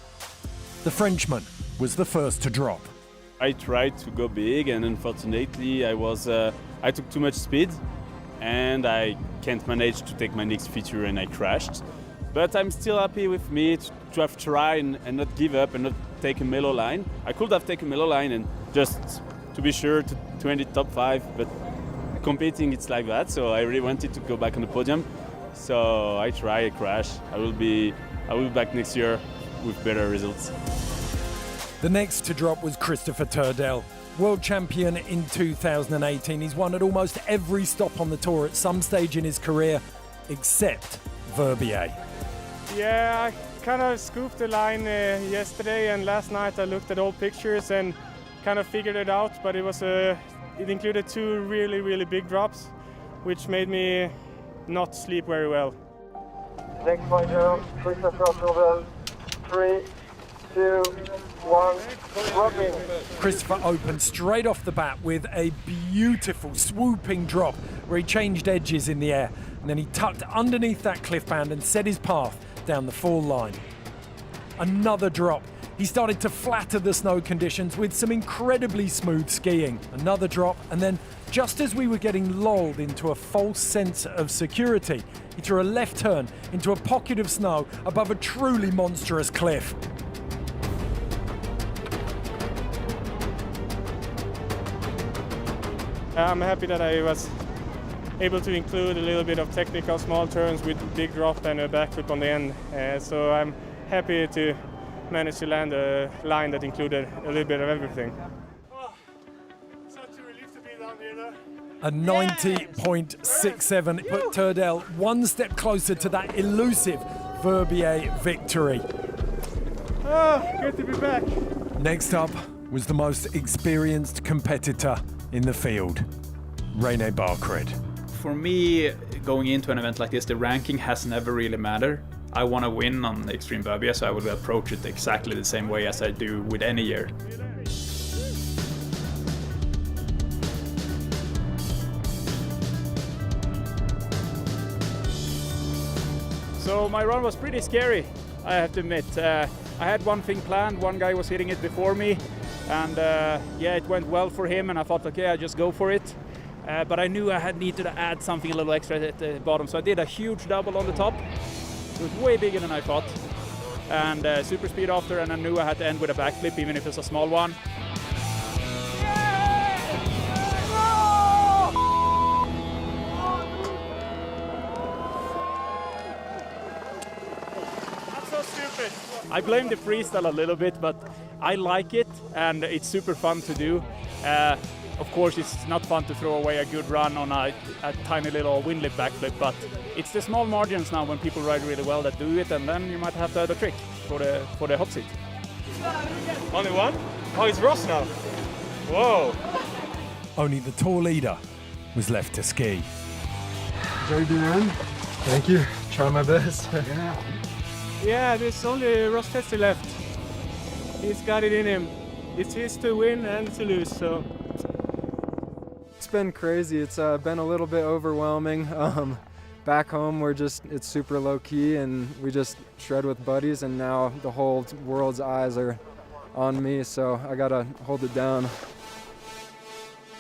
The Frenchman was the first to drop. I tried to go big, and unfortunately I took too much speed and I can't manage to take my next feature and I crashed. But I'm still happy with me to have tried and not give up and not take a mellow line. I could have taken a mellow line and just to be sure to end it top 5, but competing it's like that, so I really wanted to go back on the podium. So I crash. I will be back next year with better results. The next to drop was Christopher Turdell. World champion in 2018, he's won at almost every stop on the tour at some stage in his career, except Verbier. Yeah, I kind of scooped the line yesterday, and last night I looked at old pictures and kind of figured it out, but it included 2 really, really big drops, which made me not sleep very well. Next point, Christopher Turdell, 3, 2, 1, dropping. Christopher opened straight off the bat with a beautiful swooping drop where he changed edges in the air, and then he tucked underneath that cliff band and set his path down the fall line. Another drop. He started to flatter the snow conditions with some incredibly smooth skiing. Another drop, and then just as we were getting lulled into a false sense of security, he threw a left turn into a pocket of snow above a truly monstrous cliff. I'm happy that I was able to include a little bit of technical small turns with big drop and a backflip on the end. So I'm happy to manage to land a line that included a little bit of everything. Oh, such a relief to be down here though. A 90.67 put Turdell one step closer to that elusive Verbier victory. Oh, good to be back. Next up was the most experienced competitor in the field, René Barcred. For me, going into an event like this, the ranking has never really mattered. I want to win on Extreme Verbier, so I will approach it exactly the same way as I do with any year. So my run was pretty scary, I have to admit. I had one thing planned, one guy was hitting it before me, and yeah, it went well for him, and I thought, okay, I just go for it. but I knew I needed to add something a little extra at the bottom, so I did a huge double on the top. It was way bigger than I thought, and super speed after, and I knew I had to end with a backflip, even if it's a small one. I blame the freestyle a little bit, but I like it and it's super fun to do. Of course, it's not fun to throw away a good run on a tiny little windlip backflip, but it's the small margins now when people ride really well that do it, and then you might have to add a trick for the hot seat. Only one? Oh, it's Ross now. Whoa. Only the tour leader was left to ski. JB, man. Thank you. Try my best. Yeah, there's only Ross Tester left. He's got it in him. It's his to win and to lose, so. It's been crazy. It's been a little bit overwhelming. Back home, it's super low key and we just shred with buddies, and now the whole world's eyes are on me, so I gotta hold it down.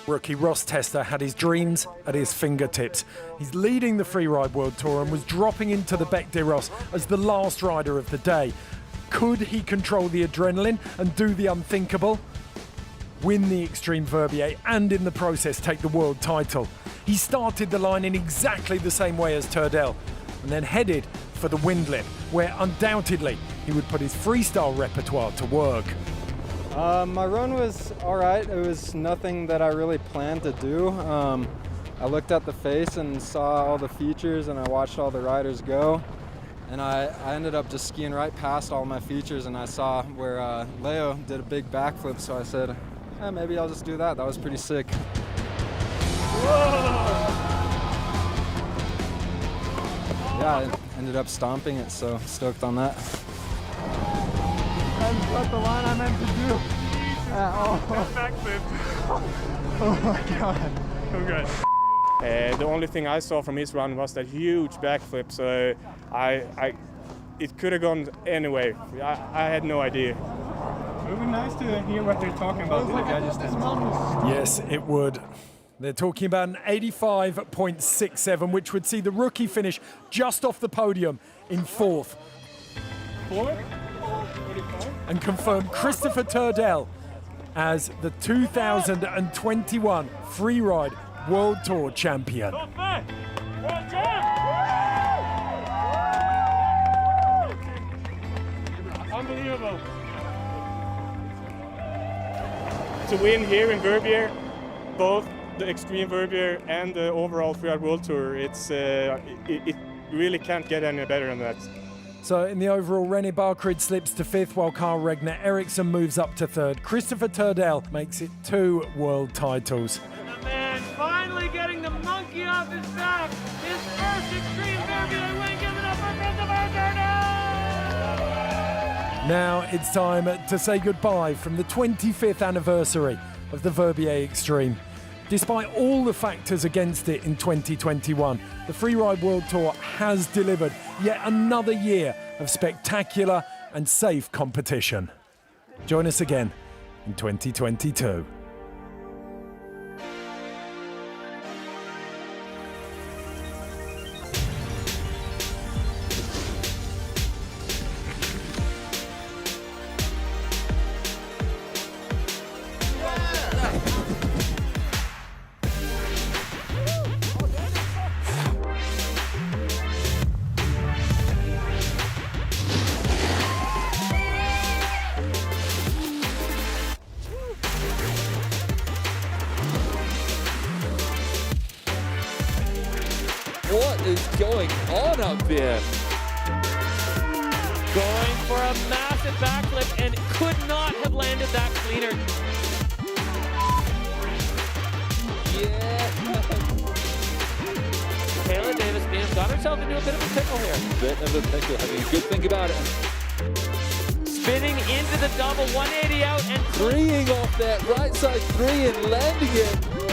Rookie Ross Tester had his dreams at his fingertips. He's leading the Freeride World Tour and was dropping into the Bec de Ros as the last rider of the day. Could he control the adrenaline and do the unthinkable? Win the Extreme Verbier and in the process take the world title. He started the line in exactly the same way as Turdell and then headed for the windlip, where undoubtedly he would put his freestyle repertoire to work. My run was all right. It was nothing that I really planned to do. I looked at the face and saw all the features, and I watched all the riders go. And I ended up just skiing right past all my features, and I saw where Leo did a big backflip, so I said, maybe I'll just do that. That was pretty sick. Whoa! Yeah, I ended up stomping it, so stoked on that. That's not the line I meant to do. Backflip. Oh my god. Congrats. The only thing I saw from his run was that huge backflip, so it could have gone anyway. I had no idea. It would be nice to hear what they're talking about. Yes, it would. They're talking about an 85.67, which would see the rookie finish just off the podium in fourth. Fourth? And confirm Christopher Turdell as the 2021 Freeride World Tour champion. Unbelievable. To win here in Verbier, both the Extreme Verbier and the overall Freeride World Tour, it really can't get any better than that. So in the overall, René Barkrid slips to fifth while Carl Regner Eriksson moves up to third. Christopher Turdell makes it 2 world titles. And the man finally getting the monkey off his back. His first Extreme Verbier win, giving up for Christopher Turdell! Now it's time to say goodbye from the 25th anniversary of the Verbier Extreme. Despite all the factors against it in 2021, the Freeride World Tour has delivered yet another year of spectacular and safe competition. Join us again in 2022. What is going on up there? Going for a massive backflip and could not have landed that cleaner. Yeah. Taylor Davis got herself into a bit of a pickle here. Bit of a pickle, having a good think about it. Spinning into the double, 180 out and freeing off that right side 3 and landing it.